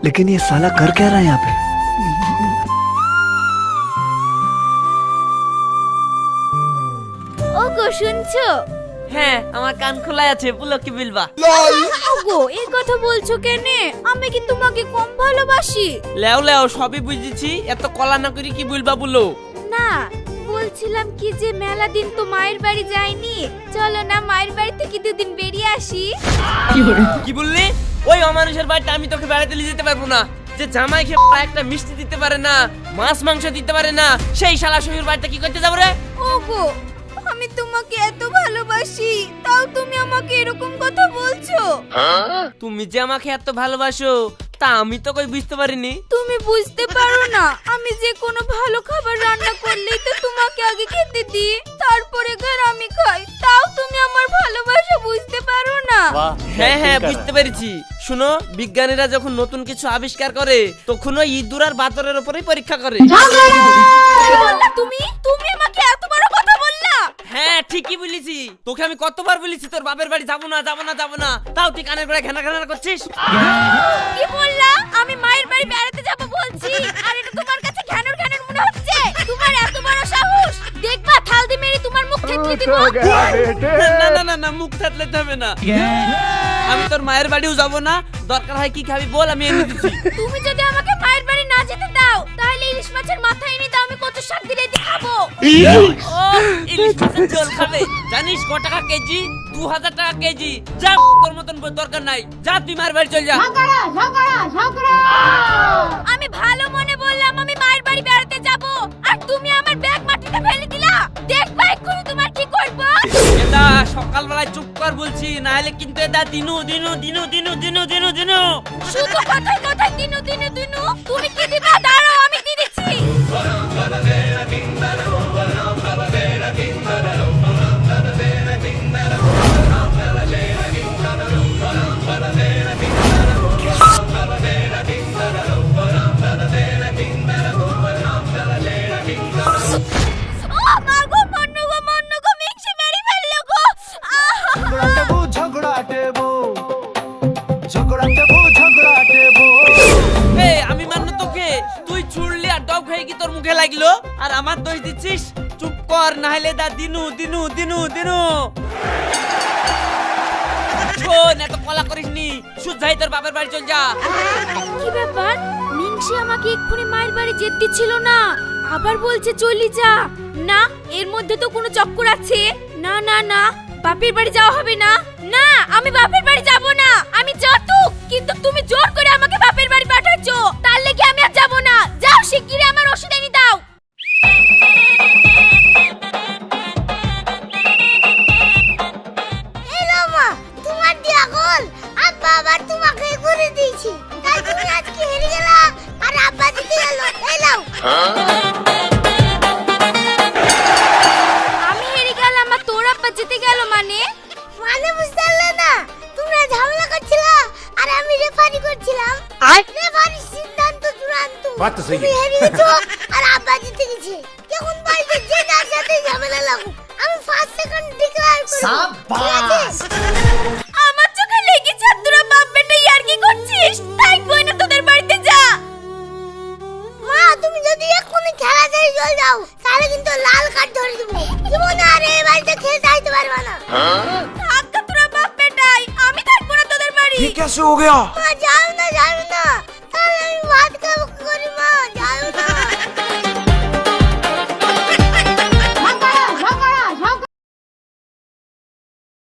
लेकिन ये साला कर क्या रहा है यहाँ पे? ওগো শুনছো? হ্যাঁ আমার কান খোলা আছে, বলো কি বলবা? ওগো এই কথা বলছো কেনে? আমি কি তোমাকে কম ভালোবাসি? লেও লেও সবই বুঝেছি, এত কলা না করি কি বলবা বলো? না, বলছিলাম কি যে মেলা দিন তো মায়ের বাড়ি যাইনি, চলো না মায়ের বাড়ি থেকে দুদিন বেরিয়ে আসি। কি বললি? ওই অমানুষের বাড়িতে আমি তোকে বেড়াতে নিয়ে যেতে পারবো না। যে জামাই খেয়ে একটা মিষ্টি দিতে পারে না, মাছ মাংস দিতে পারে না, সেই শালা শ্বশুর বাড়িতে কি করতে যাবো রে? ওগো আমি তোমাকে এত ভালোবাসি, তাও তুমি আমাকে এরকম কথা বলছো? তুমি যে আমাকে এত ভালোবাসো তা আমি তো কই বুঝতে পারিনি। তুমি বুঝতে পারো না, আমি যে কোনো ভালো খাবার রান্না করলেই তো তোমাকে আগে খেতে দিই, তারপরে ঘর আমি খাই, তাও তুমি আমার ভালোবাসা বুঝতে পারো না। হ্যাঁ হ্যাঁ বুঝতে পেরেছি। শুনো, বিজ্ঞানীরা যখন নতুন কিছু আবিষ্কার করে তখন ওই ইঁদুর আর বাদরের উপরেই পরীক্ষা করে। কি বললা তুমি? তুমি আমাকে এত বড় কথা বললা? হ্যাঁ ঠিকই বলেছি। তোকে আমি কতবার বলেছি তোর বাপের বাড়ি যাবো না যাবো না যাবো না, তাও তুই কানের গোড়ায় ঘেনা ঘেনা করছিস। কি বললা? আমি মায়ের বাড়ি বেড়াতে যাব বলছি, আর এটা তোমার কাছে ঘ্যানর ঘ্যানর মনে হচ্ছে? তোমার এত বড় সাহস, দেখবা থাল দিয়ে মেরে তোমার মুখ থেতলে দিব। না না না না, মুখ থাকলে হবে না। আমি তোর মায়ের বাড়িও যাবো না, দরকার হয় কি খাবি বল, আমি এনে দিচ্ছি। তুমি যদি আমাকে মায়ের বাড়ি না যেতে দাও, তাহলে ইলিশ মাছের মাথা এনে দাও, আমি কত শাক দিলে দি খাবো। ও ইলিশ মাছের ঝোল খাবে? জানিস ক টাকা কেজি? 2000 টাকা কেজি। যা, তোর মতন দরকার নাই, যা তুই মায়ের বাড়ি চল যা। আমি ভালো মনে বললাম আমি মায়ের বাড়ি বেড়াতে যাব, আর তুমি আমার ব্যাগ মাটিতে ফেলে দিলা। দেখবা এক্ষুনি তোমার কি করব। এটা সকালবেলায় চুপ কর বলছি, না হলে কিন্তু এটা দিনু দিনু দিনু দিনু দিনু দিনু দিনু শুধু কথায় কথায় দিনু দিনু দিনু। তুমি কি দিবা? দাঁড়াও, আমি দিয়ে দিচ্ছি। আমি মান্য তোকে, তুই ছুড়লি আর ডব খেয়ে কি তোর মুখে লাগলো, আর আমার দোষ দিচ্ছিস? চুপ কর, না হলে দা দিনু দিনু দিনু দিনু। শোন, এত কলা করিসনি, সুজাই তোর বাপের বাড়ি চল যা। কি ব্যাপার? মিংসি আমাকে এক্ষুনি মায়ের বাড়ি যেতে দিচ্ছিল না, আবার বলছে চলি যা। না, এর মধ্যে তো কোনো চক্কর আছে। না না না, বাপের বাড়ি যাওয়া হবে না। না, আমি বাপের বাড়ি যাব না। আমি যতুক, কিন্তু তুমি জোর করে আমাকে বাপের বাড়ি পাঠাচ্ছো, তার লেগে আমি আর যাব না। যাও শিগগিরই আমার ওষুধ এনে দাও। এলো মা, তোমার দিয়া গোল আব্বা আবার তোমাকে ঘুরে দিয়েছি, তাই তুমি আজকে হেরে গেলা আর আব্বা জিতে গেল। এলাও আমি হেরে গেলাম আর তোর আব্বা জিতে গেল মানে? মানে বুঝতে পারলে না? তোমরা ঝামেলা করছিলা আর আমি রেফারি করছিলাম। রেফারির সিদ্ধান্ত চূড়ান্ত। তুমি হেরে গেছো আর আব্বা জিতে গেছে। এখন বাড়িতে যে যার সাথে ঝামেলা লাগু, আমি ফার্স্ট সেকেন্ড ডিক্লেয়ার করব। সাবাস! আমার চোখে লেগেছে আর তোরা বাপ বেটা ইয়ার কি করছিস? তাই কই না তোদের বাড়িতে যা। মা, তুমি যদি এক্ষুনি খেলা ছেড়ে চলে যাও, তাহলে কিন্তু লাল কার্ড ধরে দেবো। জীবনে আর এই বাড়িতে খেলতে আইতে পারবা না। থাক তোরা বাপ বেটাই, আমি থাকবো না তোদের বাড়ি। ये कैसे हो गया? মা, যাও না, যাও